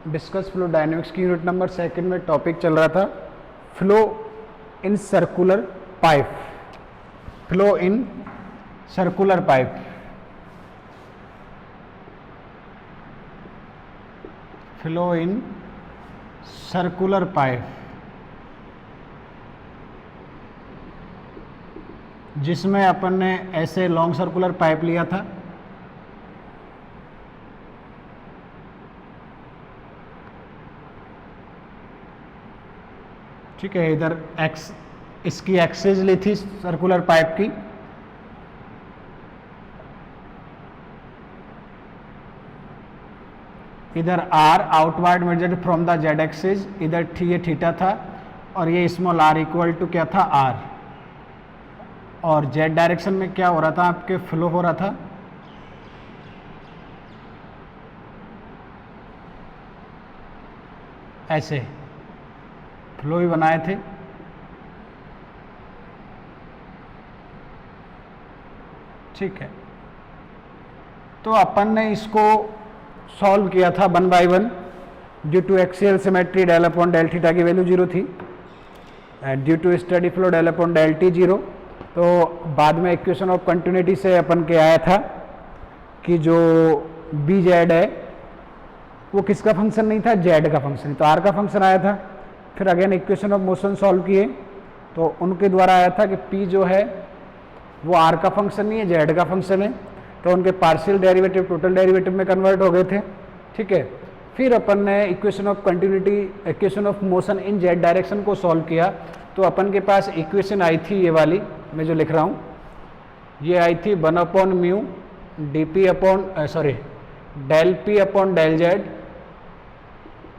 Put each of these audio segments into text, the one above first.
Discuss flow dynamics की unit number 2 में topic चल रहा था flow in circular pipe. Flow in circular pipe. Flow in circular pipe, जिसमें अपन ने ऐसे लॉन्ग सर्कुलर पाइप लिया था, ठीक है। इधर एक्स इसकी एक्सेस ली थी सर्कुलर पाइप की, इधर are outward measured from the Z axis, इधर ये थीटा था और ये स्मॉल आर इक्वल टू क्या था, आर। और जेड डायरेक्शन में क्या हो रहा था, आपके फ्लो हो रहा था ऐसे, फ्लो भी बनाए थे, ठीक है। तो अपन ने इसको सॉल्व किया था 1 by 1 due to axial symmetry del upon del theta की वैल्यू 0 थी, due to steady flow del upon del T 0। तो बाद में इक्वेशन ऑफ कंटिन्यूटी से अपन के आया था कि जो बी जेड है वो किसका फंक्शन नहीं था, जेड का फंक्शन, तो आर का फंक्शन आया था। फिर again equation of motion solve किए तो उनके द्वारा आया था कि पी जो है वो आर का फंक्शन नहीं है, जेड का फंक्शन है। तो उनके पार्शियल डेरिवेटिव टोटल डेरिवेटिव में कन्वर्ट हो गए थे, ठीक है। फिर अपन ने equation of continuity, equation of motion in Z direction को सॉल्व किया तो अपन के पास इक्वेशन आई थी, ये वाली मैं जो लिख रहा हूँ, ये आई थी 1 upon mu D P upon del P upon del Z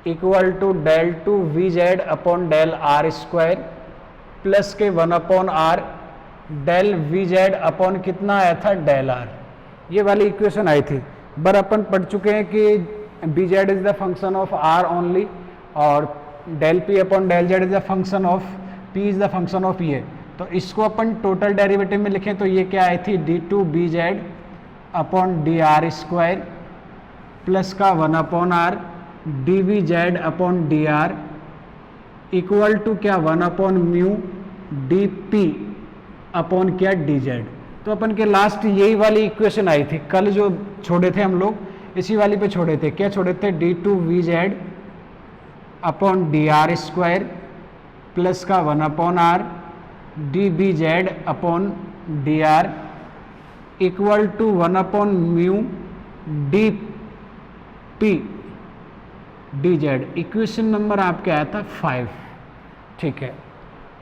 equal to del two V Z upon del R square plus के 1 upon R del V Z upon कितना आया था, डेल आर। ये वाली इक्वेशन आई थी। पर अपन पढ़ चुके हैं कि B Z is the function of R only और del P upon del Z is the function of P is the function of ये। तो इसको अपन टोटल डेरिवेटिव में लिखें तो ये क्या आई थी, D two B Z upon D R square plus का 1 upon R D V Z upon D R equal to क्या 1 upon mu D P upon क्या, डी जेड। तो अपन के लास्ट यही वाली इक्वेशन आई थी, कल जो छोड़े थे हम लोग इसी वाली पे छोड़े थे। क्या छोड़े थे, D two V Z upon D R square plus का 1 upon R D B Z upon D R equal to 1 upon mu D P D Z. Equation number आपके आया था 5, ठीक है।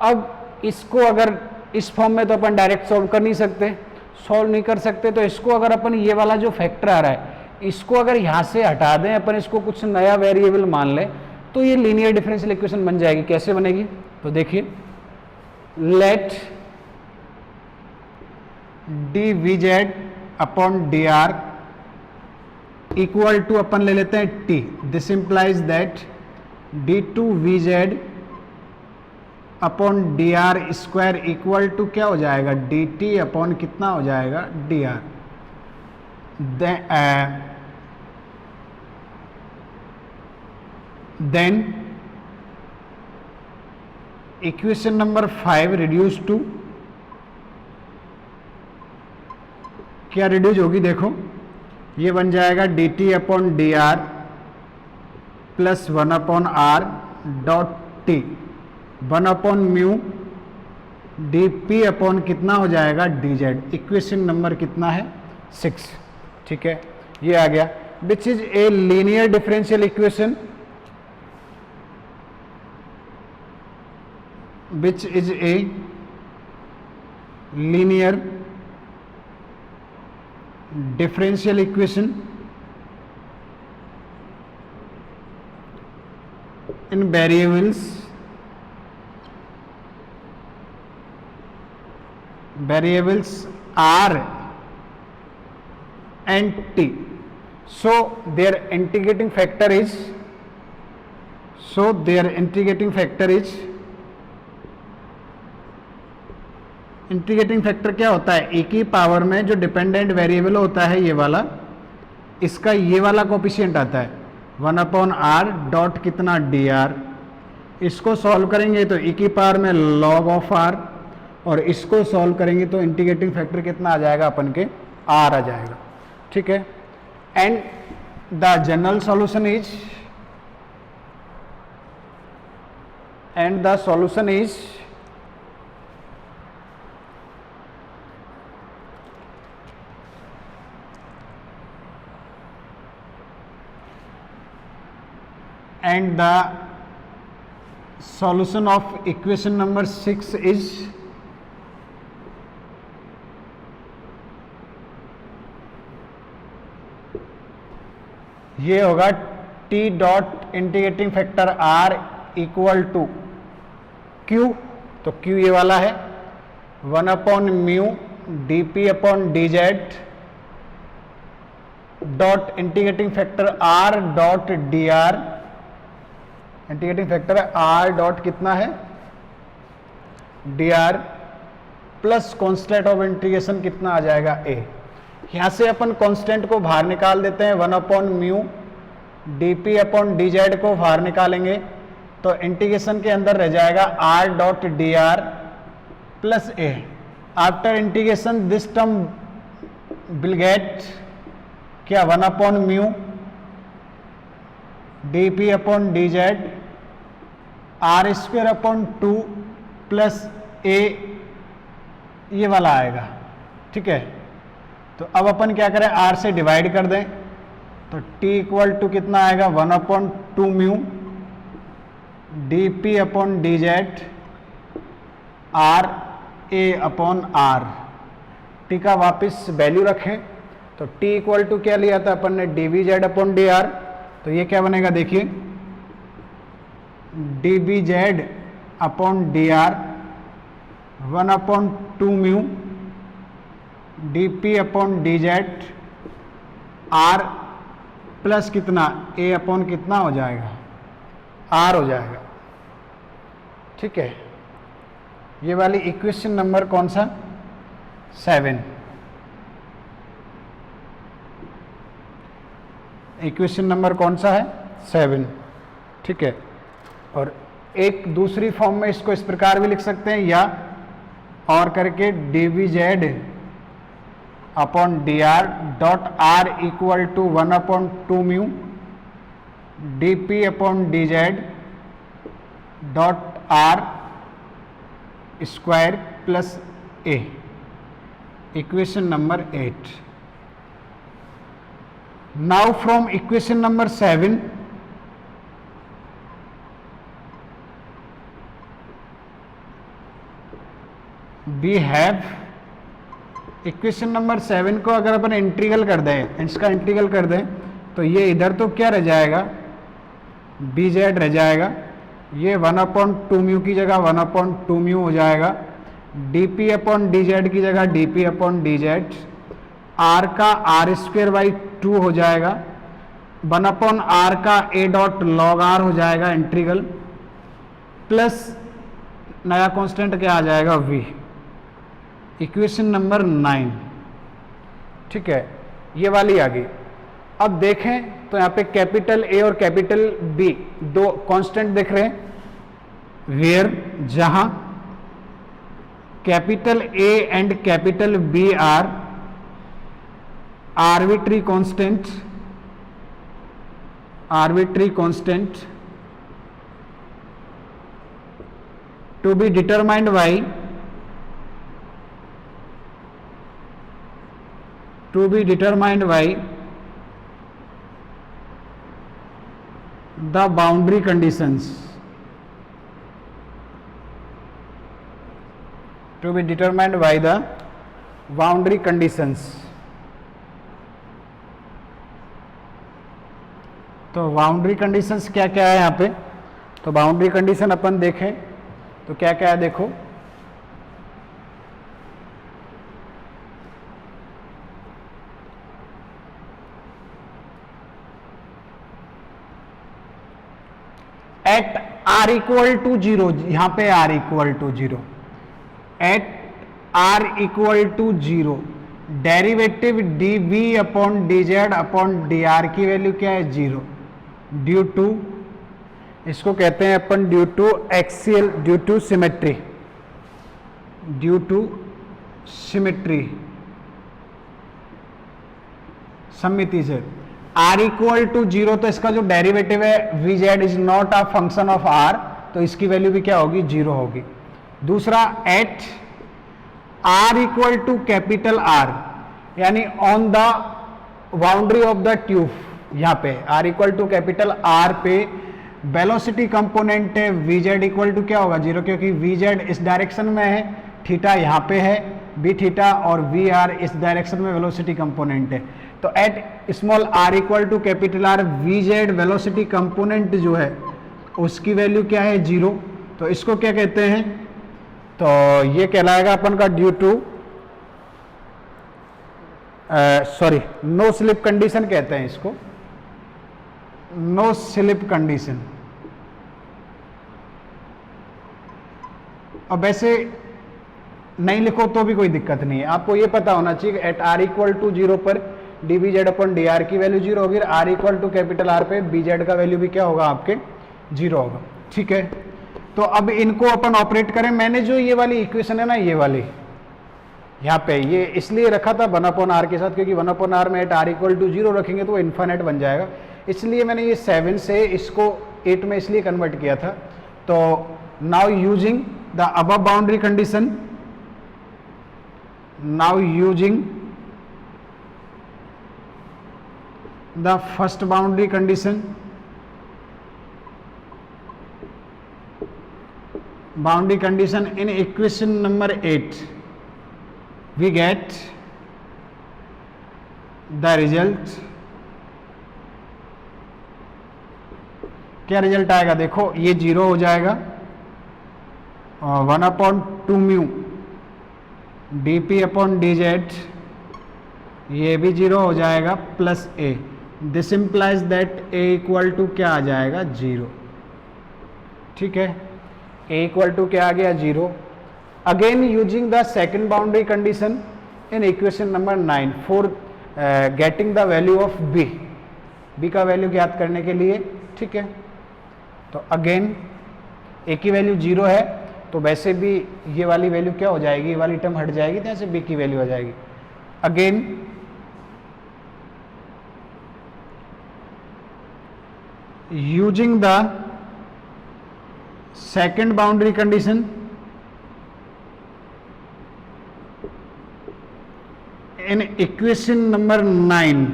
अब इसको अगर इस फॉर्म में तो अपन डायरेक्ट सॉल्व कर नहीं सकते, सॉल्व नहीं कर सकते, तो इसको अगर अपन ये वाला जो फैक्टर आ रहा है इसको अगर यहाँ से हटा दें, अपन इसको कुछ नया वेरिएबल मान लें तो ये लीनियर डिफरेंशियल इक्वेशन बन जाएगी। कैसे बनेगी, तो देखिए, let D V Z upon D R equal to अपन ले लेते हैं T. This implies that D two V Z upon D R square equal to क्या हो जाएगा, डी टी अपॉन कितना हो जाएगा, D R. Then equation number 5 reduce to क्या रिड्यूस होगी, देखो ये बन जाएगा D T upon D R plus 1 upon R dot T 1 upon mu D P upon कितना हो जाएगा, डी जेड। इक्वेशन नंबर कितना है, 6, ठीक है। ये आ गया, which is a linear differential equation, which is a linear differential equation in variables r and t. So their integrating factor is integrating factor क्या होता है, एक ही पावर में जो डिपेंडेंट वेरिएबल होता है ये वाला, इसका ये वाला कोफिशिएंट आता है, 1 अपॉन आर डॉट कितना डी आर। इसको सॉल्व करेंगे तो e की पावर में log ऑफ r, और इसको सॉल्व करेंगे तो इंटीग्रेटिंग फैक्टर कितना आ जाएगा अपन के r आ जाएगा। ठीक है, and the general solution is and the solution of equation number 6 is ये होगा t dot integrating factor r equal to q, तो q ये वाला है 1 upon mu dp upon dz dot integrating factor r dot dr। Integrating factor r dot कितना है dr plus constant of integration कितना आ जाएगा a। यहां से अपन कांस्टेंट को बाहर निकाल देते हैं, 1 upon mu dp upon dz को बाहर निकालेंगे तो इंटीग्रेशन के अंदर रह जाएगा r dot dr plus a। After integration this term will get क्या 1 upon mu dp upon dz R square upon 2 plus a, ये वाला आएगा। ठीक है, तो अब अपन क्या करें, r से डिवाइड कर दें तो t इक्वल टू कितना आएगा 1 upon 2 mu dp upon dz r a upon r। t का वापस वैल्यू रखें तो t इक्वल टू क्या लिया था अपन ने dvz अपॉन dr, तो ये क्या बनेगा देखिए dvz upon dr 1 upon 2 mu dp upon dz r plus कितना a अपॉन कितना हो जाएगा r हो जाएगा। ठीक है, ये वाली इक्वेशन नंबर कौन सा 7, इक्वेशन नंबर कौन सा है 7। ठीक है, और एक दूसरी फॉर्म में इसको इस प्रकार भी लिख सकते हैं या और करके dvz upon dr dot r equal to 1 upon 2 mu dp upon dz dot r square plus a, equation number 8। Now from equation number 7 we have equation number 7 को अगर अपन इंटीग्रल कर दें, इसका इंटीग्रल कर दें तो ये इधर तो क्या रह जाएगा bz रह जाएगा, ये 1 अपॉन 2 म्यू की जगह 1 अपॉन 2 म्यू हो जाएगा, dp अपॉन dz की जगह dp अपॉन dz, r का r स्क्वेयर बाई 2 हो जाएगा, 1 अपॉन r का a डॉट लॉग r हो जाएगा इंटीग्रल, प्लस नया कांस्टेंट क्या आ जाएगा v, इक्वेशन नंबर 9। ठीक है, ये वाली आ गई। अब देखें तो यहाँ पे कैपिटल A और कैपिटल B दो कांस्टेंट दिख रहे हैं, वेयर जहां capital A and capital B are arbitrary constant to be determined by the boundary conditions, to be determined by the boundary conditions। तो बाउंड्री कंडीशंस क्या क्या है यहाँ पे, तो बाउंड्री कंडीशन अपन देखें तो क्या क्या है देखो, एट आर इक्वल टू 0, यहां पे R equal to 0, at R equal to 0 derivative D V upon D Z upon D R की वैल्यू क्या है 0। ड्यू टू, इसको कहते हैं अपन due to axial, due to symmetry, due to symmetry, सममिति से। आर इक्वल टू 0, तो इसका जो डेरिवेटिव है V Z is not a function of R, तो इसकी वैल्यू भी क्या होगी, 0 होगी। दूसरा, at R equal to capital R, यानी on the boundary of the tube, यहां पे R equal to capital R पे वेलोसिटी कंपोनेंट है वी जेड इक्वल टू क्या होगा, 0, क्योंकि वी जेड इस डायरेक्शन में है, थीटा यहां पे है बी थीटा, और वी आर इस डायरेक्शन में वेलोसिटी कंपोनेंट है। तो at small R equal to capital R V Z velocity component जो है उसकी वैल्यू क्या है, 0। तो इसको क्या कहते हैं, तो ये कहलाएगा अपन का due to sorry no slip condition कहते हैं इसको, नो स्लिप कंडीशन। अब वैसे नहीं लिखो तो भी कोई दिक्कत नहीं है, आपको ये पता होना चाहिए एट आर इक्वल टू 0 पर D B Z upon D R की वैल्यू 0 होगी, R equal to capital R पे बी जेड का वैल्यू भी क्या होगा, आपके 0 होगा। ठीक है, तो अब इनको अपन ऑपरेट करें। मैंने जो ये वाली इक्वेशन है ना, ये वाली यहाँ पे ये इसलिए रखा था 1/r के साथ, क्योंकि 1/r में एट आर इक्वल टू 0 रखेंगे तो वो इन्फाइनाइट बन जाएगा, इसलिए मैंने ये 7 से इसको 8 में इसलिए कन्वर्ट किया था। तो now using the above boundary condition, now using the first boundary condition, boundary condition in equation number 8 we get the result। क्या रिजल्ट आएगा, देखो ये 0 हो जाएगा, 1/2 mu D P upon D Z, ये भी 0 हो जाएगा, plus A. This implies that A equal to क्या आ जाएगा, 0। ठीक है, ए इक्वल टू क्या आ गया, 0। Again using the second boundary condition in equation number 9 for getting the value of B, B का वैल्यू ज्ञात करने के लिए। ठीक है, तो अगेन ए की वैल्यू 0 है, तो वैसे भी ये वाली वैल्यू क्या हो जाएगी, ये वाली टर्म हट जाएगी, तो ऐसे बी की वैल्यू आ जाएगी। Again using the second boundary condition in equation number 9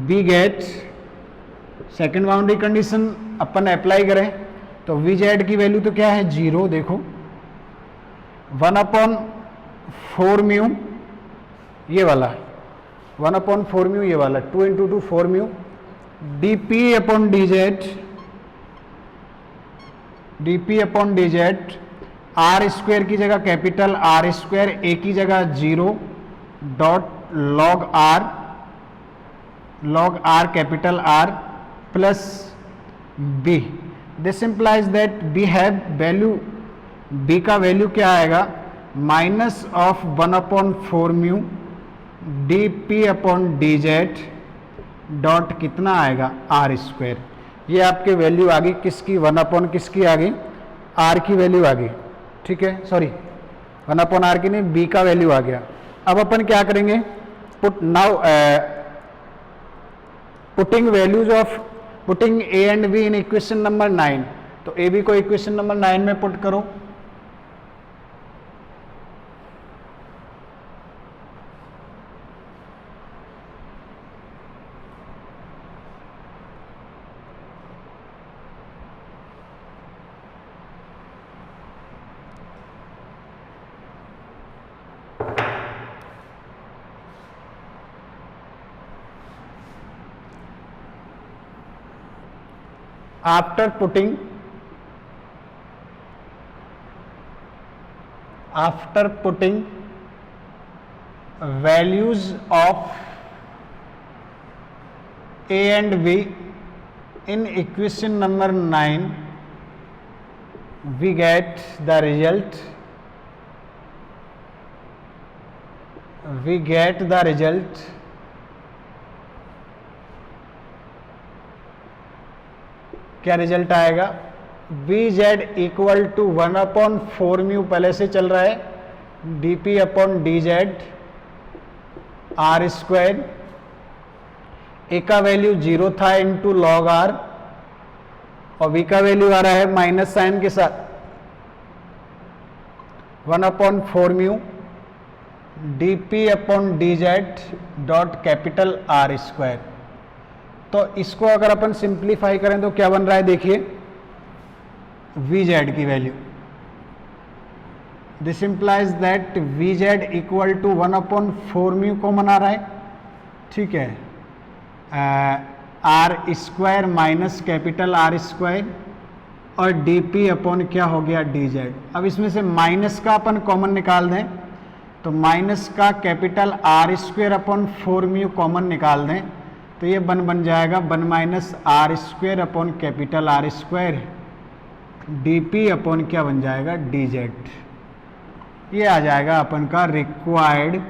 we get second boundary condition upon apply करें तो वी जेड की वैल्यू तो क्या है, 0। देखो 1/4 म्यू ये वाला, 1/4 म्यू ये वाला, 2 × 2 4 mu D P upon D Z, D P upon D Z, R square की जगह कैपिटल आर स्क्वायर, ए की जगह 0 dot log R capital R plus B. This implies that we have value, B का value क्या आएगा, minus of 1/4 mu D P upon D Z dot कितना आएगा, are square. ये आपके वैल्यू आ गई किसकी, 1/ किसकी आ गई, आर की वैल्यू आ गई। ठीक है, सॉरी 1/r की नहीं, बी का वैल्यू आ गया। अब अपन क्या करेंगे, put now putting values of putting A and be in equation number 9, तो ए बी को इक्वेशन नंबर 9 में पुट करो। after putting values of a and b in equation number 9 we get the result, क्या result आएगा, V Z equal to 1/4 mu पहले से चल रहा है, D P upon D Z R square, A का वैल्यू 0 था इंटू लॉग आर, और वी का वैल्यू आ रहा है माइनस साइन के साथ 1/4 mu D P upon D Z dot capital R square. तो इसको अगर अपन सिंप्लीफाई करें तो क्या बन रहा है, देखिए वी जेड की value, this implies that V Z equal to 1/4 mu common आ रहा है, ठीक है, R square minus capital R square और डी पी अपॉन क्या हो गया डी जेड। अब इसमें से माइनस का अपन कॉमन निकाल दें तो माइनस का capital R square upon 4 mu common निकाल दें तो ये बन जाएगा 1 minus are square upon capital R square D P upon क्या बन जाएगा डी जेड। ये आ जाएगा अपन का required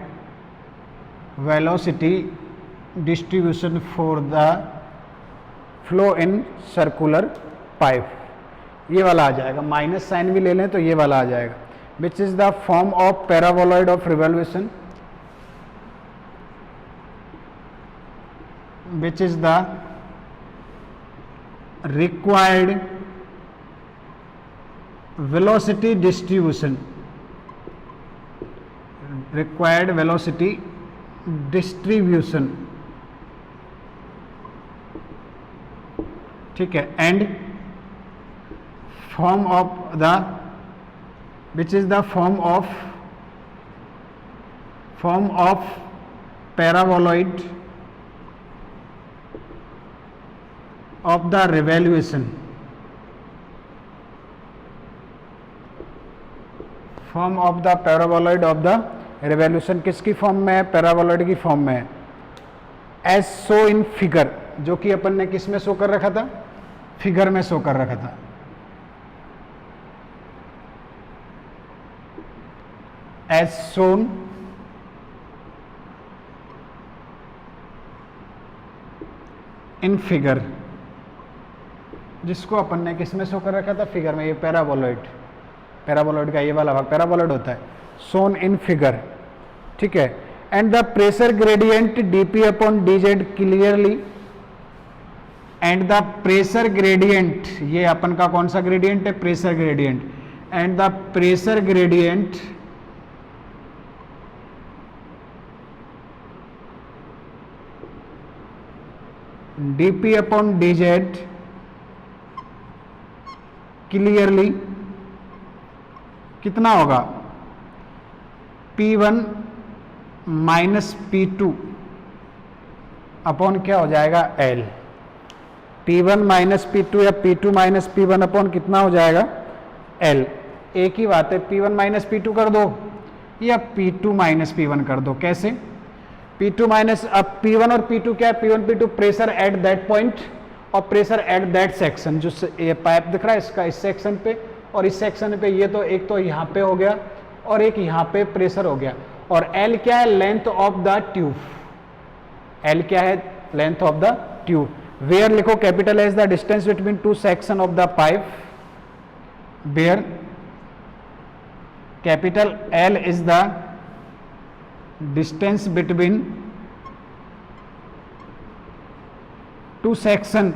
velocity distribution for the flow in circular pipe, ये वाला आ जाएगा, माइनस साइन भी ले लें तो ये वाला आ जाएगा, विच is the form of paraboloid of revolution, which is the required velocity distribution, ठीक है, and form of the which is the form of paraboloid of the revolution, form of the paraboloid of the revolution किसकी form में है, paraboloid की form में है, as so in figure, जो कि अपन ने किस में शो कर रखा था, फिगर में शो कर रखा था। एज सोन इन फिगर, जिसको अपन ने किस में शो कर रखा था, फिगर में, ये पैराबोलॉइड का ये वाला भाग पैराबोलॉइड होता है, सोन इन फिगर, ठीक है। And the pressure gradient DP upon D Z clearly, and the pressure gradient, ये अपन का कौन सा ग्रेडियंट है, pressure gradient, and the pressure gradient DP upon D Z clearly कितना होगा, P1 माइनस P2 अपॉन क्या हो जाएगा L, P1 माइनस P2 या P2 माइनस P1 अपॉन कितना हो जाएगा L। एक ही बात है, P1 माइनस P2 कर दो या P2 माइनस P1 कर दो, कैसे, P2 माइनस, अब P1 और P2 क्या है, P1 P2 pressure at that point और प्रेशर एट दैट सेक्शन, जो ये पाइप दिख रहा है इसका इस सेक्शन पे और इस सेक्शन पे, ये तो एक तो यहाँ पे हो गया और एक यहाँ पे प्रेशर हो गया, और L क्या है, length of the tube, L क्या है, length of the tube, where लिखो capital as the distance between two section of the pipe, where capital L is the distance between two section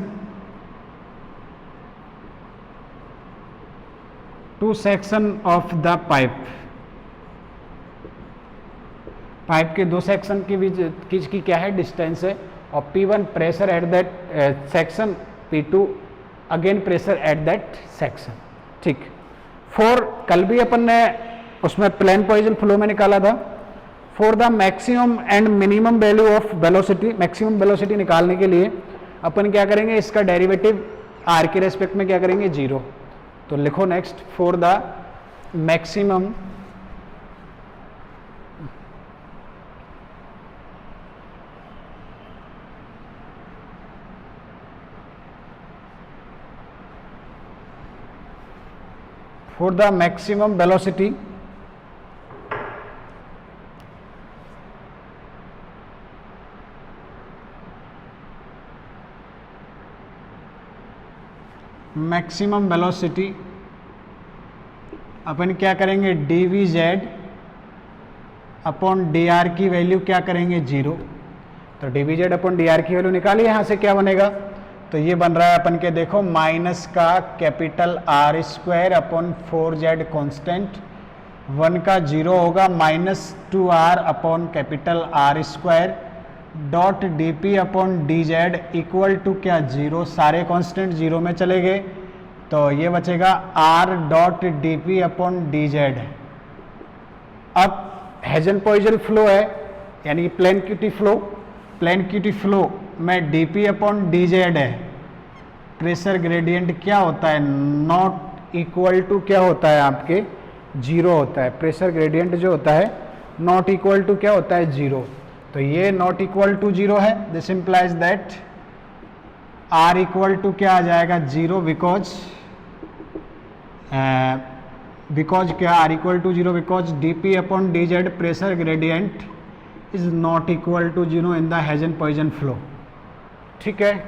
of the pipe, pipe के दो section के बीच की क्या है, distance है, और P1 pressure at that section, P2 again pressure at that section, ठीक। For, कल भी अपन ने उसमें प्लेन पॉइजन फ्लो में निकाला था, for the maximum and minimum value of velocity, maximum velocity निकालने के लिए अपन क्या करेंगे, इसका डेरिवेटिव आर के रेस्पेक्ट में क्या करेंगे, 0। तो लिखो next, for the maximum velocity maximum velocity अपन क्या करेंगे, D V Z upon D R की वैल्यू क्या करेंगे 0। तो D V Z upon D R की वैल्यू निकालिए, यहाँ से क्या बनेगा, तो ये बन रहा है अपन के देखो माइनस का capital R square upon 4z constant, 1 का 0 होगा -2r upon capital R square dot D P upon D Z equal to क्या 0, सारे कांस्टेंट 0 में चले गए, तो ये बचेगा r dot D P upon D Z. अब हेजन-पॉइजन फ्लो है, यानी प्लेन क्यूटी फ्लो में D P upon D Z है, प्रेशर ग्रेडियंट क्या होता है, नॉट इक्वल टू क्या होता है आपके 0 होता है। प्रेशर ग्रेडियंट जो होता है नॉट इक्वल टू क्या होता है 0, तो ये नॉट इक्वल टू 0 है। This implies that R equal to क्या आ जाएगा 0, बिकॉज क्या R equal to 0, because D P upon D Z pressure gradient is not equal to 0 in the Hagen Poiseuille flow. ठीक है,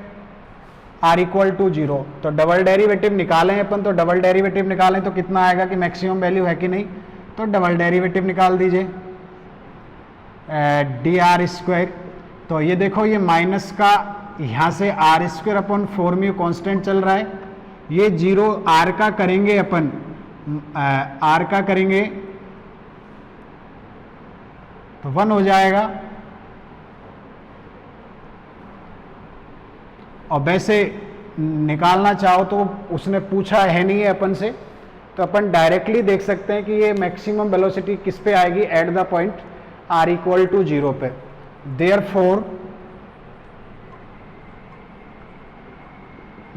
आर इक्वल टू 0, तो double derivative निकालें अपन, तो double derivative निकालें तो कितना आएगा कि मैक्सिमम वैल्यू है कि नहीं, तो डबल डेरिवेटिव निकाल दीजिए डी आर स्क्वायर। तो ये देखो ये माइनस का यहाँ से R square upon 4 mu constant चल रहा है, ये 0 आर का करेंगे अपन, आर का करेंगे तो 1 हो जाएगा। और वैसे निकालना चाहो तो उसने पूछा है नहीं है अपन से, तो अपन डायरेक्टली देख सकते हैं कि ये मैक्सिमम वेलोसिटी किस पे आएगी, at the point R equal to 0 पे। Therefore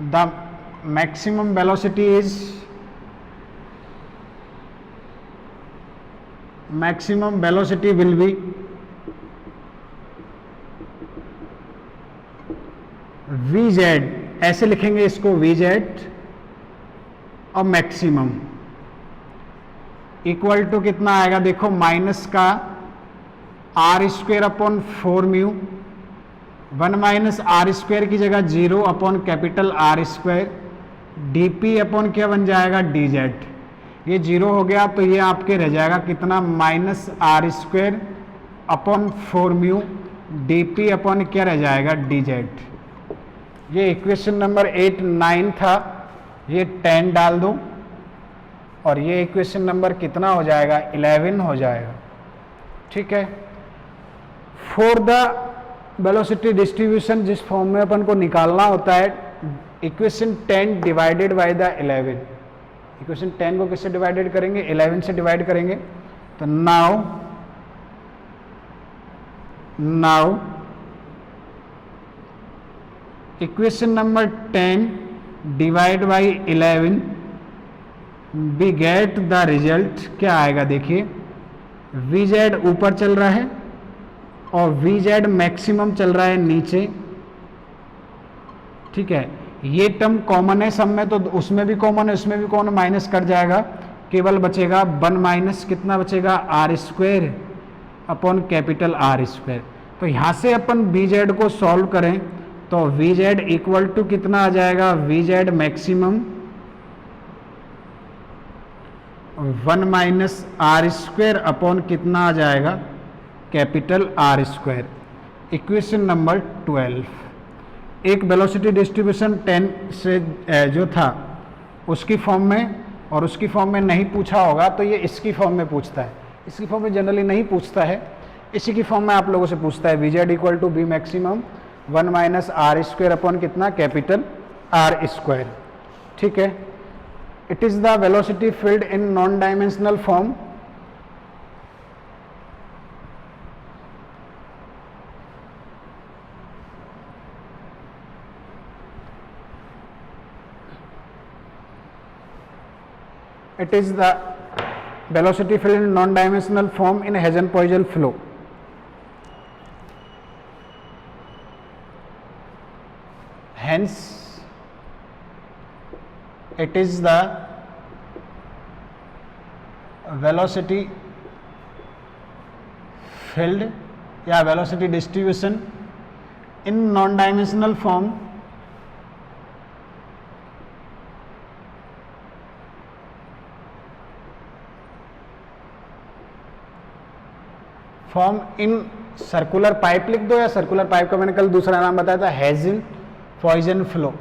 the maximum velocity is will be V Z, ऐसे लिखेंगे इसको वी जेड, और मैक्सिमम इक्वल टू कितना आएगा, देखो माइनस का are square upon 4 mu, 1 minus are square की जगह 0 upon capital R square, D P upon क्या बन जाएगा डी जेड। ये 0 हो गया तो ये आपके रह जाएगा कितना, minus are square upon 4 mu D P upon क्या रह जाएगा डी जेड। ये इक्वेशन नंबर 8, 9 था, ये 10 डाल दो और ये इक्वेशन नंबर कितना हो जाएगा 11 हो जाएगा। ठीक है, फॉर द वेलोसिटी डिस्ट्रीब्यूशन जिस फॉर्म में अपन को निकालना होता है, equation 10 divided by the 11, equation 10 को किससे डिवाइडेड करेंगे, 11 से डिवाइड करेंगे। तो now equation number 10 divide by 11 we get the result क्या आएगा, देखिए वी जेड ऊपर चल रहा है और वी जेड मैक्सिमम चल रहा है नीचे। ठीक है, ये टर्म कॉमन है सब में, तो उसमें भी कॉमन है, उसमें भी कॉमन, माइनस कट जाएगा, केवल बचेगा 1 माइनस कितना बचेगा R square upon capital R square. तो यहाँ से अपन वी जेड को सॉल्व करें तो वी जेड इक्वल टू कितना आ जाएगा, V Z maximum 1 minus are square upon कितना आ जाएगा capital R square. Equation number 12, एक वेलोसिटी डिस्ट्रीब्यूशन 10 से जो था उसकी फॉर्म में, और उसकी फॉर्म में नहीं पूछा होगा तो ये इसकी फॉर्म में पूछता है, इसकी फॉर्म में जनरली नहीं पूछता है, इसी की फॉर्म में आप लोगों से पूछता है। V Z equal to B maximum 1 minus are square upon कितना कैपिटल आर स्क्वायर। ठीक है, it is the velocity field in non dimensional form. It is the velocity field in non-dimensional form in Hazen-Poiseuille flow. Hence, it is the velocity field या velocity distribution in non-dimensional form form in circular pipe लिख दो, या circular pipe का मैंने कल दूसरा नाम बताया था हेजन पॉइजन फ्लो।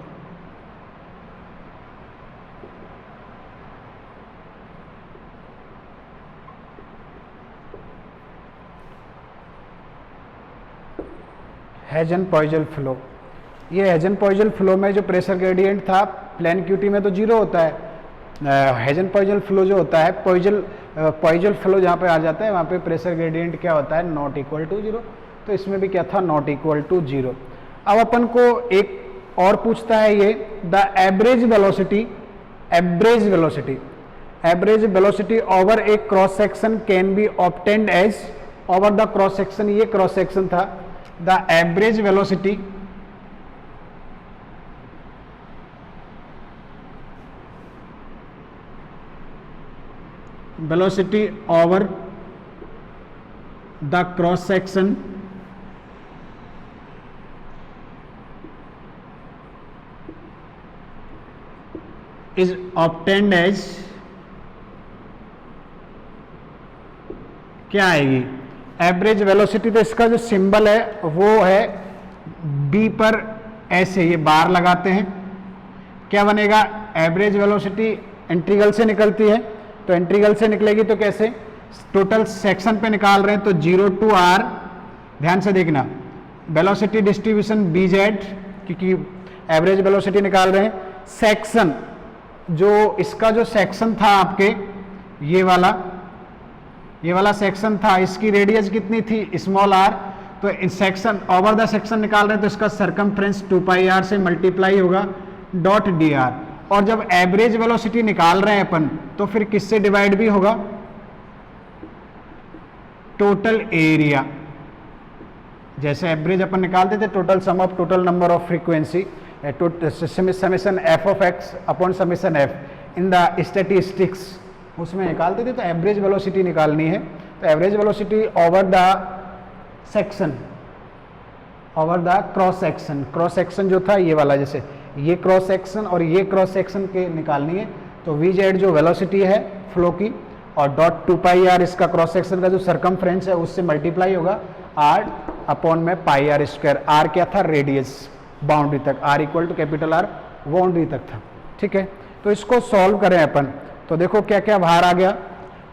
हेजन पॉइजन फ्लो, ये हेजन पॉइजन फ्लो में जो प्रेशर ग्रेडियंट था प्लेन क्यूटी में तो जीरो होता है, हेजन पॉइजन फ्लो जो होता है पॉइजन फ्लो जहाँ पे आ जाता है वहाँ पे प्रेशर ग्रेडियंट क्या होता है, नॉट इक्वल टू जीरो। तो इसमें भी क्या था, नॉट इक्वल टू जीरो। अब अपन को एक और पूछता है ये, the average velocity over a cross section can be obtained as, over the cross section, ये क्रॉस सेक्शन था, the average velocity over the cross section is obtained as, क्या आएगी, एवरेज वेलोसिटी। तो इसका जो सिंबल है वो है बी पर ऐसे ये बार लगाते हैं, क्या बनेगा, एवरेज वेलोसिटी इंटीग्रल से निकलती है, तो इंटीग्रल से निकलेगी तो कैसे, टोटल सेक्शन पे निकाल रहे हैं तो 0 to r, ध्यान से देखना, वेलोसिटी डिस्ट्रीब्यूशन बी जेड, क्योंकि एवरेज वेलोसिटी निकाल रहे हैं, सेक्शन जो इसका जो सेक्शन था आपके ये वाला सेक्शन था, इसकी रेडियस कितनी थी, स्मॉल r, तो इस सेक्शन ओवर द सेक्शन निकाल रहे हैं तो इसका सरकमफ्रेंस 2πr से मल्टीप्लाई होगा डॉट dr, और जब एवरेज वेलोसिटी निकाल रहे हैं अपन तो फिर किससे डिवाइड भी होगा, टोटल एरिया। जैसे एवरेज अपन निकालते थे total sum of total number of frequency, summation F of x upon summation F in the statistics, उसमें निकालते थे, तो एवरेज वेलोसिटी निकालनी है, तो average velocity over the section, over the cross section जो था ये वाला, जैसे ये क्रॉस सेक्शन और ये क्रॉस सेक्शन के निकालनी है, तो वी जेड जो वेलोसिटी है फ्लो की, और डॉट 2πr इसका क्रॉस सेक्शन का जो सरकमफ्रेंस है उससे मल्टीप्लाई होगा r अपॉन में πr स्क्वायर, r क्या था, रेडियस बाउंड्री तक, r equal to capital R boundary तक था, ठीक है। तो इसको सॉल्व करें अपन, तो देखो क्या क्या बाहर आ गया,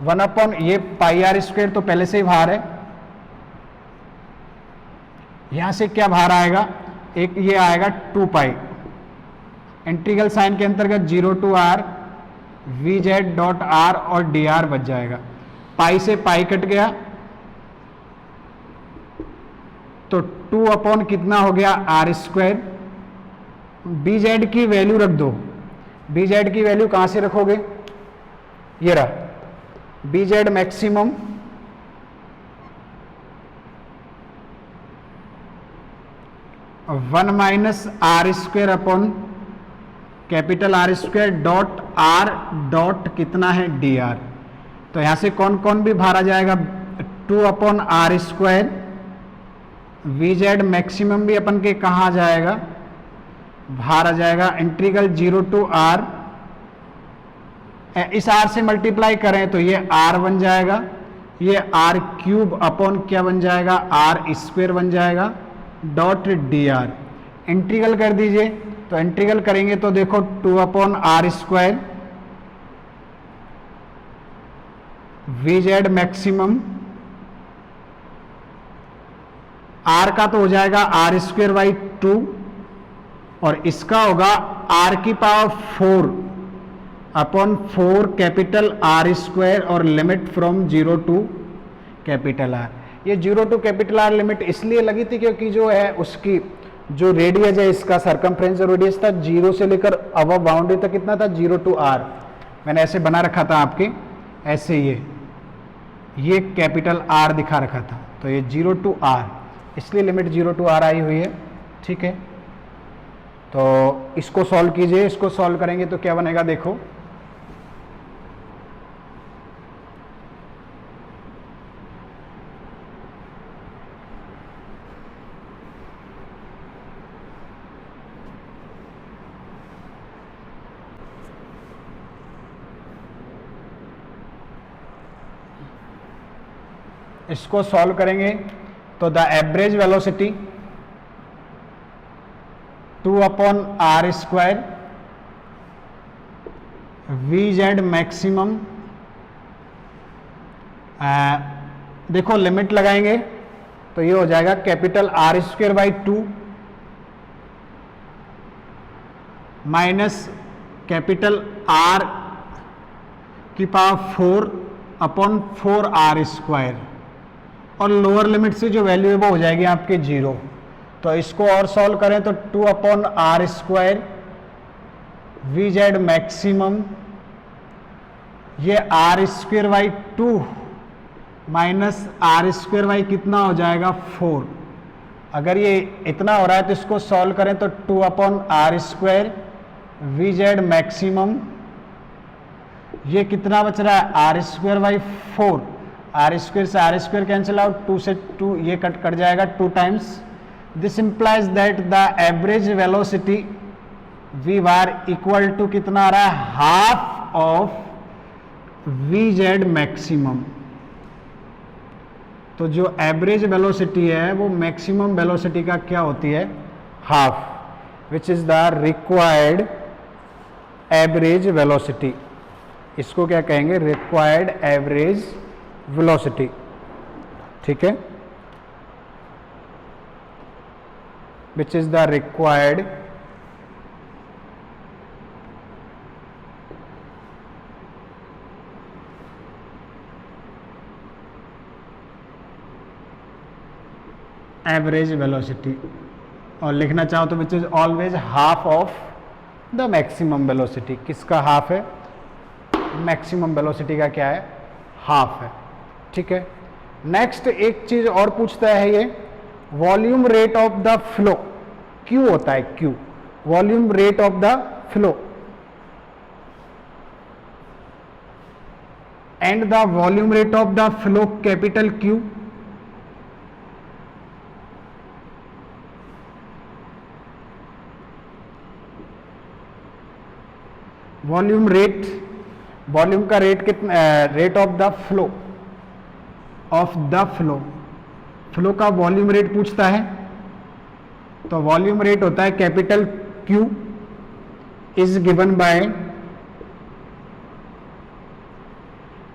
1 अपॉन ये πr स्क्वायर तो पहले से ही बाहर है, यहां से क्या बाहर आएगा, एक ये आएगा 2π, इंटीग्रल साइन के अंतर्गत 0 to r v Z dot r और dr बच जाएगा, पाई से पाई कट गया तो 2 अपॉन कितना हो गया, r स्क्वायर, बी जेड की वैल्यू रख दो, बी जेड की वैल्यू कहां से रखोगे, ये रहा, B Z maximum one minus are square upon capital R square dot R dot कितना है dr, तो यहां से कौन कौन भी बाहर आ जाएगा, 2 upon R square, V Z maximum भी अपन के कहाँ आ जाएगा, बाहर आ जाएगा, इंटीग्रल 0 to r, इस r से मल्टीप्लाई करें तो ये r बन जाएगा, ये r क्यूब अपॉन क्या बन जाएगा, r स्क्वायर बन जाएगा डॉट dr, इंटीग्रल कर दीजिए, तो इंटीग्रल करेंगे तो देखो 2 upon r square, V Z maximum, r का तो हो जाएगा r स्क्वायर बाई 2, और इसका होगा r की power 4 upon 4 capital R square, और limit from 0 to capital R। ये 0 टू कैपिटल R लिमिट इसलिए लगी थी क्योंकि जो है उसकी जो रेडियस है, इसका सरकमफ्रेंस रेडियस था 0 से लेकर अब बाउंड्री तक कितना था, 0 टू R, मैंने ऐसे बना रखा था आपके, ऐसे ये कैपिटल R दिखा रखा था, तो ये 0 टू R, इसलिए लिमिट 0 टू R आई हुई है, ठीक है। तो इसको सॉल्व कीजिए, इसको सॉल्व करेंगे तो क्या बनेगा, देखो इसको सॉल्व करेंगे तो the average velocity 2/r² vz maximum, देखो लिमिट लगाएंगे तो ये हो जाएगा capital R² / 2 minus capital R की पावर 4/4r², और लोअर लिमिट से जो वैल्यू है वो हो जाएगी आपके 0। तो इसको और सॉल्व करें तो 2/r² vz मैक्सिमम, ये r² / 2 माइनस r² कितना हो जाएगा 4। अगर ये इतना हो रहा है तो इसको सॉल्व करें तो 2/r² vz मैक्सिमम, ये कितना बच रहा है r² / 4, r² से r² कैंसिल आउट, 2 से 2 ये कट जाएगा 2 times. This implies that the average velocity v bar equal to कितना आ रहा है, हाफ ऑफ vz मैक्सिमम। तो जो एवरेज वेलोसिटी है वो मैक्सिमम वेलोसिटी का क्या होती है, half, which is the required average velocity. इसको क्या कहेंगे, रिक्वायर्ड एवरेज वेलोसिटी। ठीक है, which is the required average velocity, और लिखना चाहो तो which is always half of the maximum velocity. किसका हाफ है, मैक्सिमम वेलोसिटी का क्या है, हाफ है। ठीक है, नेक्स्ट एक चीज और पूछता है ये, volume rate of the flow, Q होता है Q, volume rate of the flow and the volume rate of the flow capital Q volume rate, volume का रेट कितना, rate of the flow, of the flow, flow का volume rate पूछता है तो volume rate होता है capital Q is given by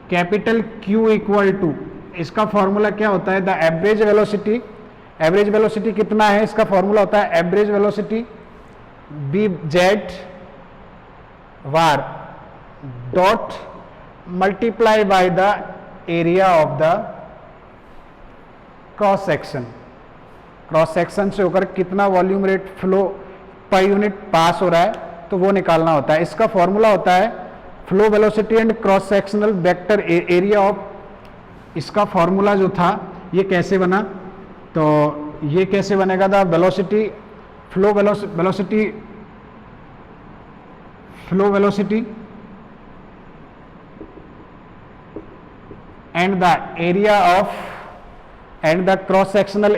capital Q equal to, इसका formula क्या होता है, the average velocity, average velocity कितना है, इसका फॉर्मूला होता है average velocity bz var dot multiply by the area of the cross section, cross section से होकर कितना वॉल्यूम रेट फ्लो पर यूनिट पास हो रहा है तो वो निकालना होता है। इसका फॉर्मूला होता है flow velocity and cross sectional vector area of, इसका फॉर्मूला जो था ये कैसे बना, तो ये कैसे बनेगा, the velocity flow velocity flow velocity and the area of and the cross sectional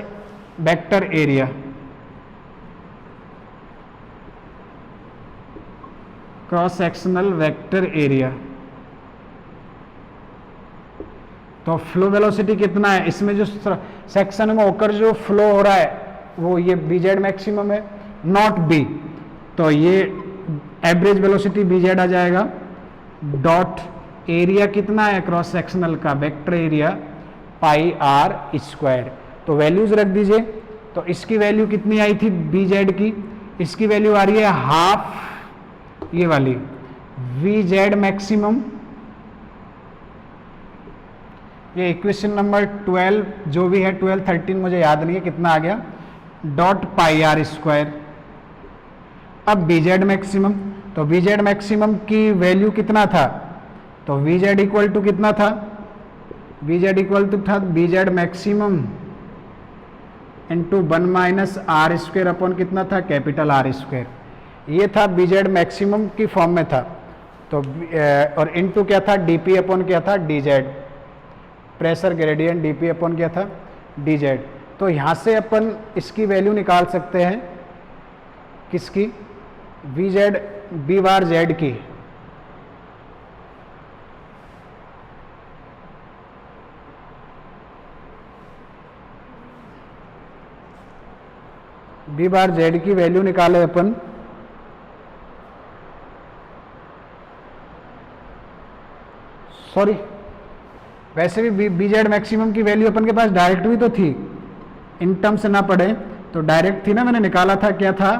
vector area, cross sectional vector area. तो फ्लो वेलोसिटी कितना है, इसमें जो सेक्शन में होकर जो फ्लो हो रहा है वो ये bz मैक्सिमम है, नॉट b, तो ये एवरेज वेलोसिटी bz आ जाएगा, डॉट एरिया कितना है क्रॉस सेक्शनल का, वेक्टर एरिया πr²। तो वैल्यूज रख दीजिए, तो इसकी वैल्यू कितनी आई थी bz की, इसकी वैल्यू आ रही है हाफ ये वाली vz मैक्सिमम, ये इक्वेशन नंबर 12 जो भी है 12 13 मुझे याद नहीं है कितना आ गया, डॉट πr²। अब bz मैक्सिमम, तो bz मैक्सिमम की वैल्यू कितना था, तो vz इक्वल टू कितना था, vz इक्वल टू था bz maximum into 1 minus r² upon कितना था, कैपिटल R²। ये था bz मैक्सिमम की फॉर्म में था, तो और इंटू क्या था, dp अपॉन क्या था, dz, pressure gradient dp upon क्या था, dz। तो यहाँ से अपन इसकी वैल्यू निकाल सकते हैं, किसकी, vz b बार z की, बी बार जेड की वैल्यू निकाले अपन, सॉरी वैसे भी बी जेड मैक्सिमम की वैल्यू अपन के पास डायरेक्ट भी तो थी, इन टर्म से ना पढ़े तो डायरेक्ट थी ना, मैंने निकाला था क्या था,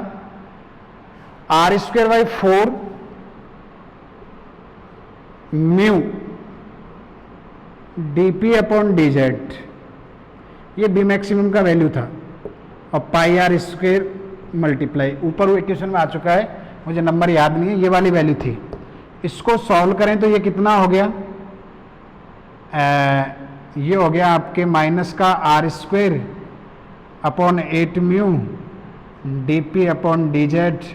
r square by 4 mu dp upon dz, ये बी मैक्सिमम का वैल्यू था, और पाई आर स्क्वायर मल्टीप्लाई, ऊपर वो इक्वेशन में आ चुका है, मुझे नंबर याद नहीं है, ये वाली वैल्यू थी। इसको सॉल्व करें तो ये कितना हो गया, ये हो गया आपके माइनस का are square upon 8 mu dp upon dz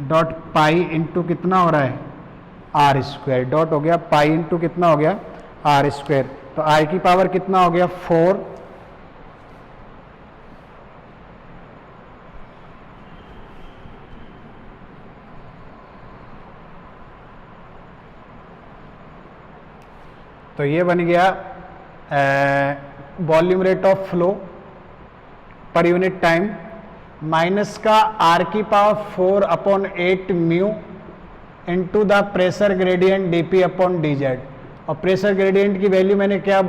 dot pi into कितना हो रहा है, आर स्क्वायर, डॉट हो गया पाई इंटू कितना हो गया, आर स्क्वायर, तो आई की पावर कितना हो गया 4, तो ये बन गया वॉल्यूम रेट ऑफ फ्लो पर यूनिट टाइम, माइनस का आर की power 4 upon 8 mu into the pressure gradient dp upon dz, और प्रेशर ग्रेडियंट की वैल्यू मैंने क्या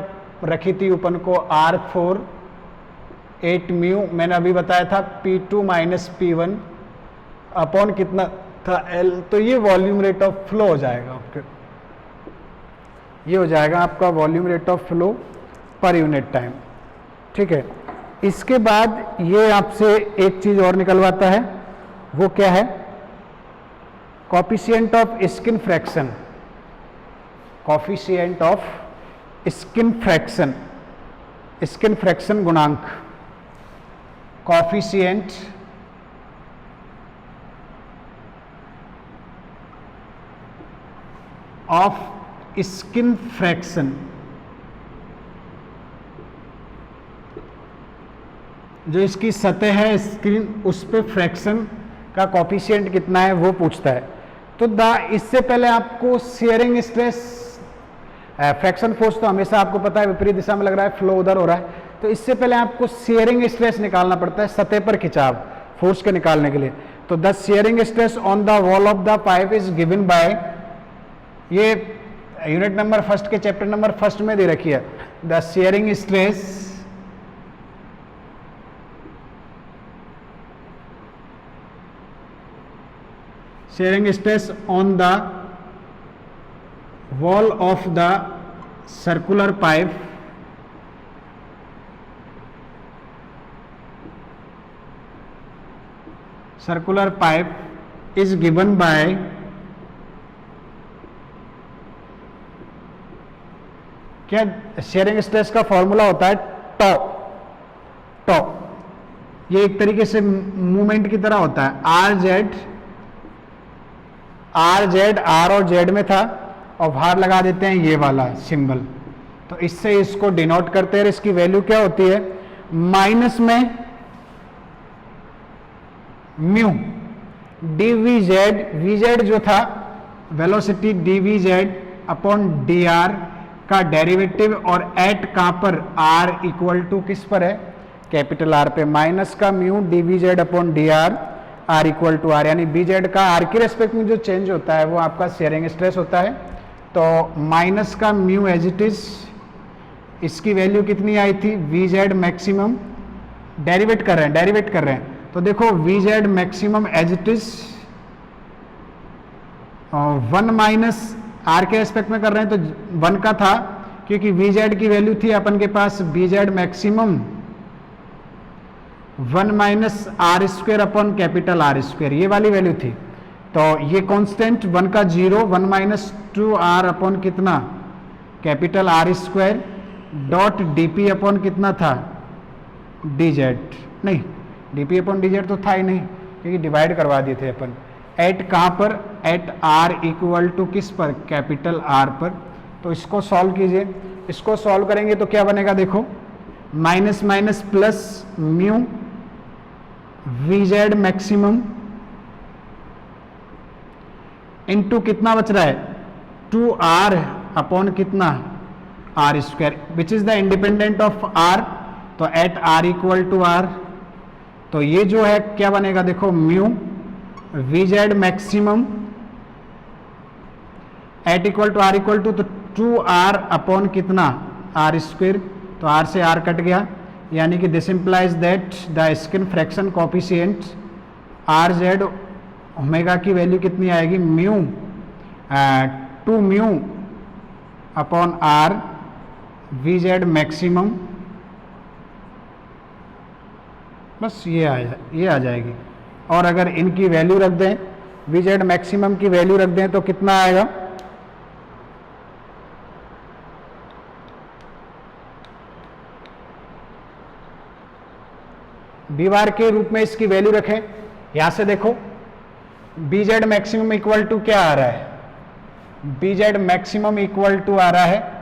रखी थी अपन को, R4 8 म्यू, मैंने अभी बताया था P2 माइनस P1 अपॉन कितना था L, तो ये वॉल्यूम रेट ऑफ फ्लो हो जाएगा आपके, ये हो जाएगा आपका वॉल्यूम रेट ऑफ फ्लो पर यूनिट टाइम। ठीक है, इसके बाद ये आपसे एक चीज और निकलवाता है, वो क्या है, coefficient of skin fraction, coefficient of skin fraction, skin fraction गुणांक, कॉफिशिएंट ऑफ स्किन फ्रैक्शन, जो इसकी सतह है स्क्रीन उस पे फ्रैक्शन का कॉफिशिएंट कितना है वो पूछता है। तो इससे पहले आपको शेयरिंग स्ट्रेस, फ्रैक्शन फोर्स तो हमेशा आपको पता है विपरीत दिशा में लग रहा है, फ्लो उधर हो रहा है, तो इससे पहले आपको शेयरिंग स्ट्रेस निकालना पड़ता है सतह पर खिंचाव फोर्स के निकालने के लिए। तो the sharing stress on the wall of the pipe is given bye, ये यूनिट नंबर फर्स्ट के चैप्टर नंबर फर्स्ट में दे रखी है, the sharing stress sharing stress on the wall of the circular pipe is given by क्या, sharing stress का formula होता है टॉ, ये एक तरीके से मूवमेंट की तरह होता है, आर और जेड में था और बाहर लगा देते हैं ये वाला सिंबल, तो इससे इसको डिनोट करते हैं। इसकी वैल्यू क्या होती है, माइनस में म्यू वीजेड जो था वेलोसिटी dvz अपॉन dr का डेरिवेटिव, और एट कहां पर, r इक्वल टू किस पर है, कैपिटल R पे, माइनस का mu dvz upon dr, r equal to r, यानी bz का r के रेस्पेक्ट में जो चेंज होता है वो आपका शेयरिंग स्ट्रेस होता है। तो माइनस का म्यू एज इट इज, इसकी वैल्यू कितनी आई थी, vz मैक्सिमम, डेरिवेट कर रहे हैं, तो देखो vz maximum age it is 1 minus r के रेस्पेक्ट में कर रहे हैं तो 1 का था, क्योंकि vz की वैल्यू थी अपन के पास bz maximum 1 minus are square upon capital R square, ये वाली वैल्यू थी। तो ये कांस्टेंट 1 का 0, 1 माइनस 2r अपॉन कितना, capital R square dot dp upon कितना था, dz, नहीं dp अपॉन dz तो था ही नहीं क्योंकि डिवाइड करवा दिए थे अपन, एट कहाँ पर, एट r इक्वल टू किस पर, कैपिटल R पर। तो इसको सॉल्व कीजिए, इसको सॉल्व करेंगे तो क्या बनेगा, देखो minus minus plus mu vz maximum into कितना बच रहा है, 2r अपॉन कितना, R square, which is the independent of R, तो at r equal to R तो ये जो है क्या बनेगा, देखो mu v Z maximum at equal to r equal to, तो 2r अपॉन कितना आर स्क्वेयर, तो r से r कट गया, यानी कि this implies that the skin fraction coefficient are z omega की वैल्यू कितनी आएगी, mu 2 mu upon r V Z maximum, बस ये आ जाएगी। और अगर इनकी वैल्यू रख दें, वी जेड मैक्सिमम की वैल्यू रख दें तो कितना आएगा, बी बार के रूप में इसकी वैल्यू रखें। यहां से देखो B Z maximum equal to क्या आ रहा है, B Z maximum equal to आ रहा है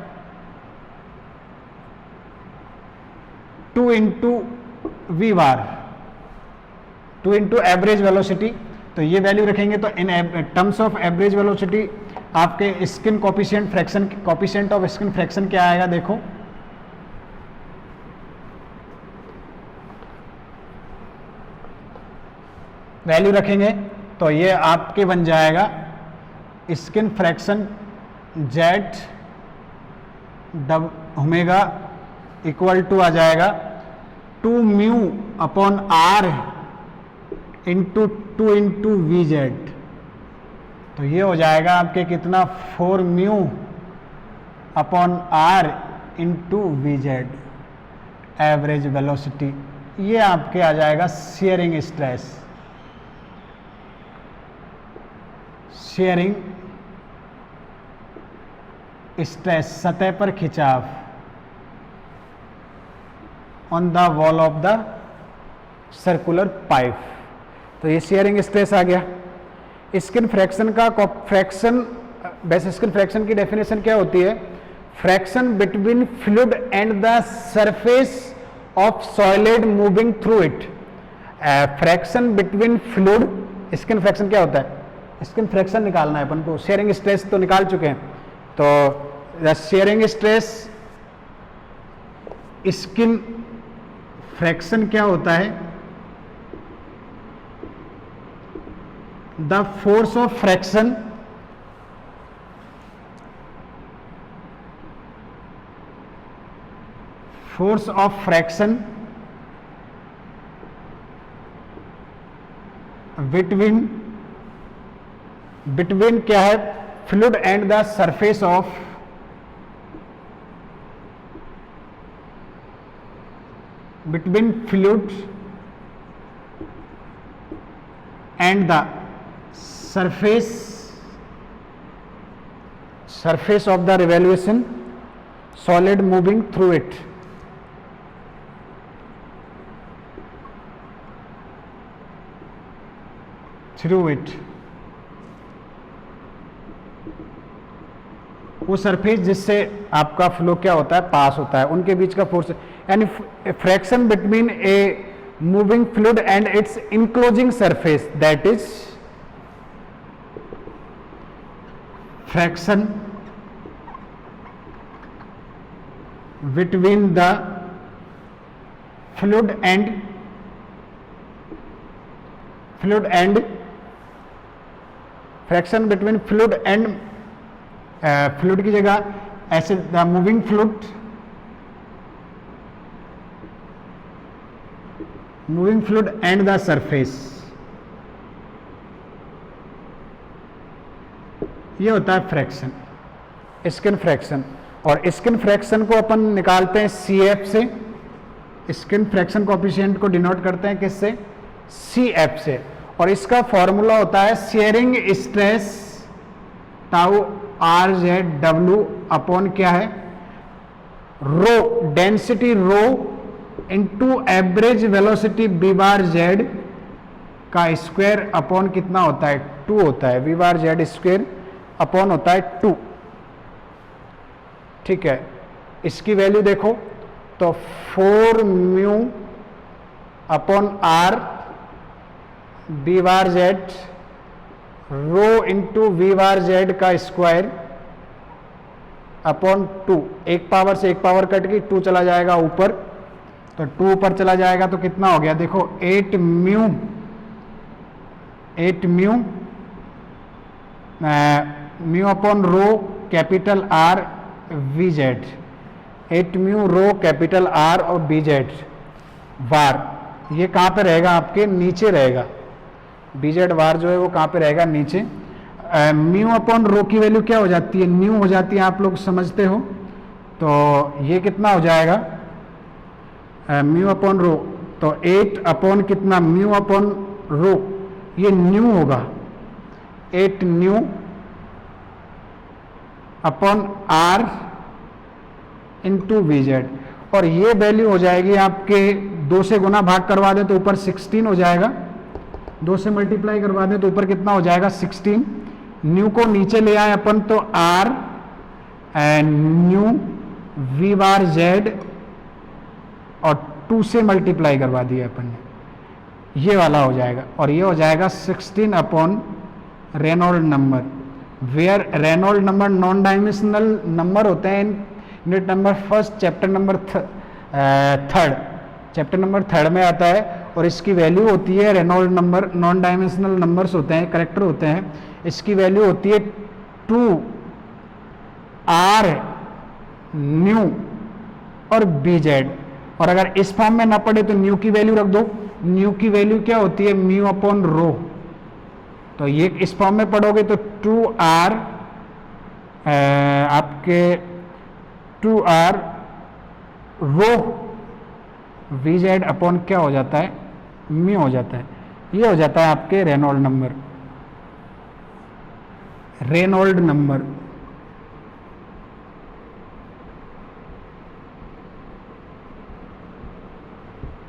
2 into we bar, 2 into average velocity. तो ये वैल्यू रखेंगे तो in terms of average velocity आपके skin coefficient fraction, coefficient of skin fraction क्या आएगा, देखो वैल्यू रखेंगे तो ये आपके बन जाएगा skin fraction Z omega equal to आ जाएगा 2 mu upon are into 2 into we Z. तो ये हो जाएगा आपके कितना 4 mu upon are into we Z average velocity. ये आपके आ जाएगा शेयरिंग स्ट्रेस, शेयरिंग स्ट्रेस सतह पर खिंचाव on the wall of the circular pipe. तो ये शेयरिंग स्ट्रेस आ गया। स्किन फ्रैक्शन का फ्रैक्शन, वैसे स्किन फ्रैक्शन की डेफिनेशन क्या होती है, fraction between fluid and the surface of solid moving through it. Fraction between fluid, skin fraction क्या होता है, स्किन फ्रैक्शन निकालना है अपन को, शेयरिंग स्ट्रेस तो निकाल चुके हैं। तो the sharing stress skin fraction क्या होता है, the force of fraction between क्या है, fluid and the surface of between fluid and the surface of the revolution solid moving through it। वो सरफेस जिससे आपका फ्लो क्या होता है, पास होता है, उनके बीच का फोर्स, यानी fraction between a moving fluid and it's enclosing surface, that is fraction between the fluid and fraction between fluid and fluid की जगह ऐसे the moving fluid and the surface, ये होता है फ्रैक्शन, स्किन फ्रैक्शन। और skin fraction को अपन निकालते हैं CF से, स्किन फ्रैक्शन कोएफिशिएंट को डिनोट करते हैं किससे, CF से। और इसका फॉर्मूला होता है shearing stress tau r z डब्ल्यू अपॉन क्या है, rho density rho into average velocity b bar z का स्क्वायर अपॉन कितना होता है, 2 होता है, b bar z square upon होता है 2। ठीक है, इसकी वैल्यू देखो तो 4 mu upon r b bar z rho into we bar z का स्क्वायर अपॉन 2। एक पावर से एक पावर कट गई, 2 चला जाएगा ऊपर, तो 2 ऊपर चला जाएगा तो कितना हो गया, देखो 8 mu mu upon rho capital R we Z, 8 mu rho capital R और बी जेड वार, ये कहाँ पे रहेगा, आपके नीचे रहेगा। बी जेड वार जो है वो कहाँ पे रहेगा, नीचे। म्यू अपॉन रो की वैल्यू क्या हो जाती है, न्यू हो जाती है, आप लोग समझते हो। तो ये कितना हो जाएगा, म्यू अपॉन रो, तो 8 अपॉन कितना, म्यू अपॉन रो, ये न्यू होगा, 8 nu upon are into V Z, और ये वैल्यू हो जाएगी आपके 2 से गुना भाग करवा दें तो ऊपर 16 हो जाएगा, 2 से मल्टीप्लाई करवा दें तो ऊपर कितना हो जाएगा 16। न्यू को नीचे ले आए अपन तो r and nu v bar z और 2 से मल्टीप्लाई करवा दिया अपन ने, ये वाला हो जाएगा। और ये हो जाएगा 16 upon Reynold number, where Reynold number non dimensional number होते हैं unit number first chapter number third, chapter number 3 में आता है, और इसकी वैल्यू होती है Reynold number, non dimensional numbers होते हैं, करेक्टर होते हैं, इसकी वैल्यू होती है 2 आर न्यू और बी जेड। और अगर इस फॉर्म में ना पड़े तो न्यू की वैल्यू रख दो, न्यू की वैल्यू क्या होती है, म्यू अपॉन रो, तो ये इस फॉर्म में पढ़ोगे तो 2 आर आपके 2 r rho v Z upon क्या हो जाता है, म्यू हो जाता है, ये हो जाता है आपके रेनॉल्ड नंबर, रेनॉल्ड नंबर।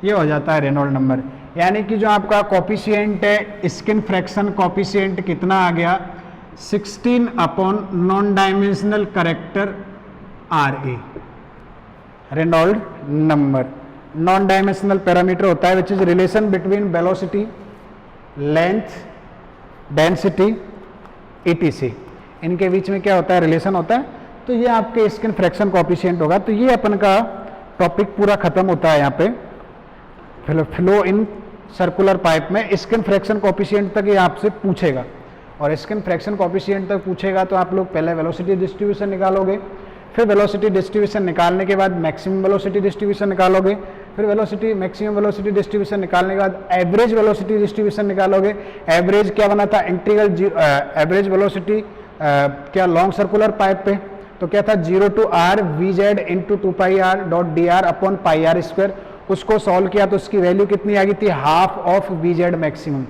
ये हो जाता है रेनॉल्ड नंबर, यानी कि जो आपका कॉफिशिएंट है, स्किन फ्रैक्शन कॉफिशिएंट कितना आ गया, 16 upon non dimensional character r a, Reynold number. Non dimensional parameter होता है which is relation between velocity, length, density, etc, इनके बीच में क्या होता है, रिलेशन होता है। तो ये आपके स्किन फ्रैक्शन कॉफिशिएंट होगा। तो ये अपन का टॉपिक पूरा खत्म होता है यहाँ पे फ्लो इन सर्कुलर पाइप में। स्किन फ्रैक्शन कॉफिशिएंट तक ये आपसे पूछेगा, और स्किन फ्रैक्शन कॉफिशिएंट तक पूछेगा तो आप लोग पहले वेलोसिटी डिस्ट्रीब्यूशन निकालोगे, फिर वेलोसिटी डिस्ट्रीब्यूशन निकालने के बाद मैक्सिमम वेलोसिटी डिस्ट्रीब्यूशन निकालोगे, फिर वेलोसिटी मैक्सिमम वेलोसिटी डिस्ट्रीब्यूशन निकालने के बाद एवरेज वेलोसिटी डिस्ट्रीब्यूशन निकालोगे। एवरेज क्या बना था, इंटीग्रल एवरेज वेलोसिटी क्या लॉन्ग सर्कुलर पाइप पे, तो क्या था 0 to r v z into 2 pi r dot d r upon pi r square. उसको सॉल्व किया तो उसकी वैल्यू कितनी आ गई थी, half of v Z maximum,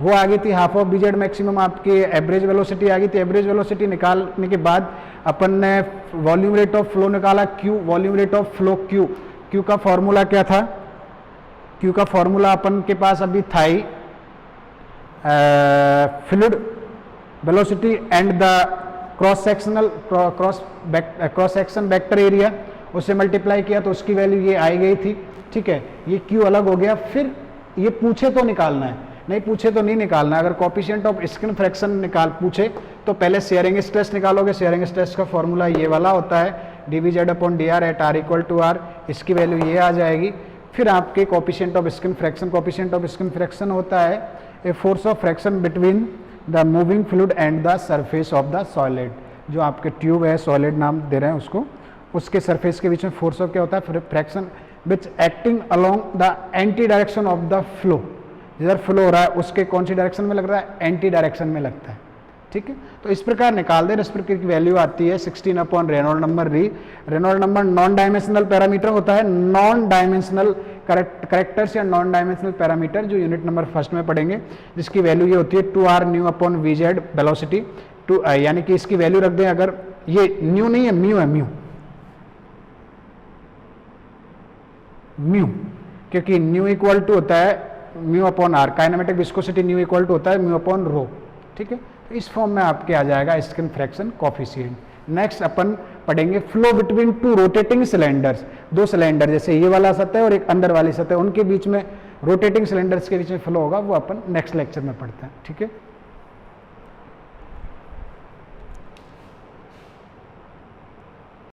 वो आ गई थी half of v Z maximum. आपकी एवरेज वेलोसिटी आ गई थी। एवरेज वेलोसिटी निकालने के बाद अपन ने वॉल्यूम रेट ऑफ फ्लो निकाला Q, volume rate of flow Q, Q का फॉर्मूला क्या था, क्यू का फॉर्मूला अपन के पास अभी था ही fluid velocity and the cross section vector area, उससे मल्टीप्लाई किया तो उसकी वैल्यू ये आई गई थी। ठीक है, ये क्यू अलग हो गया। फिर ये पूछे तो निकालना है, नहीं पूछे तो नहीं निकालना है। अगर कोएफिशिएंट ऑफ स्किन फ्रैक्शन निकाल पूछे तो पहले शेयरिंग स्ट्रेस निकालोगे। शेयरिंग स्ट्रेस का फॉर्मूला ये वाला होता है, dvz upon dr at r equal to r, इसकी वैल्यू ये आ जाएगी। फिर आपके coefficient of skin fraction, coefficient of skin fraction होता है a force of fraction between the moving fluid and the surface of the solid. जो आपके ट्यूब है, सॉलिड नाम दे रहे हैं उसको, उसके सरफेस के बीच में फोर्स ऑफ क्या होता है, fraction which acting along the anti direction of the flow. जिधर फ्लो हो रहा है उसके कौन सी डायरेक्शन में लग रहा है, एंटी डायरेक्शन में लगता है। ठीक है, तो इस प्रकार निकाल दे। इस प्रकार की वैल्यू आती है 16 upon Reynold number Re. Reynold number non dimensional parameter होता है। नॉन डायमेंशनल करेक्टर्स या नॉन डायमेंशनल पैरामीटर जो यूनिट नंबर फर्स्ट में पढ़ेंगे, जिसकी वैल्यू ये होती है 2r nu upon v Z velocity to, यानी कि इसकी वैल्यू रख दें। अगर ये न्यू नहीं है, म्यू है, म्यू, क्योंकि न्यू इक्वल टू होता है mu upon r, kinematic viscosity nu equal to होता है म्यू अपॉन रो। ठीक है, तो इस फॉर्म में आपके आ जाएगा स्किन फ्रैक्शन कोएफिशिएंट। नेक्स्ट अपन पढ़ेंगे flow between two rotating cylinders. दो सिलेंडर, जैसे ये वाला सतह और एक अंदर वाली सतह, उनके बीच में रोटेटिंग सिलेंडर्स के बीच में फ्लो होगा, वो अपन नेक्स्ट लेक्चर में पढ़ते हैं। ठीक है।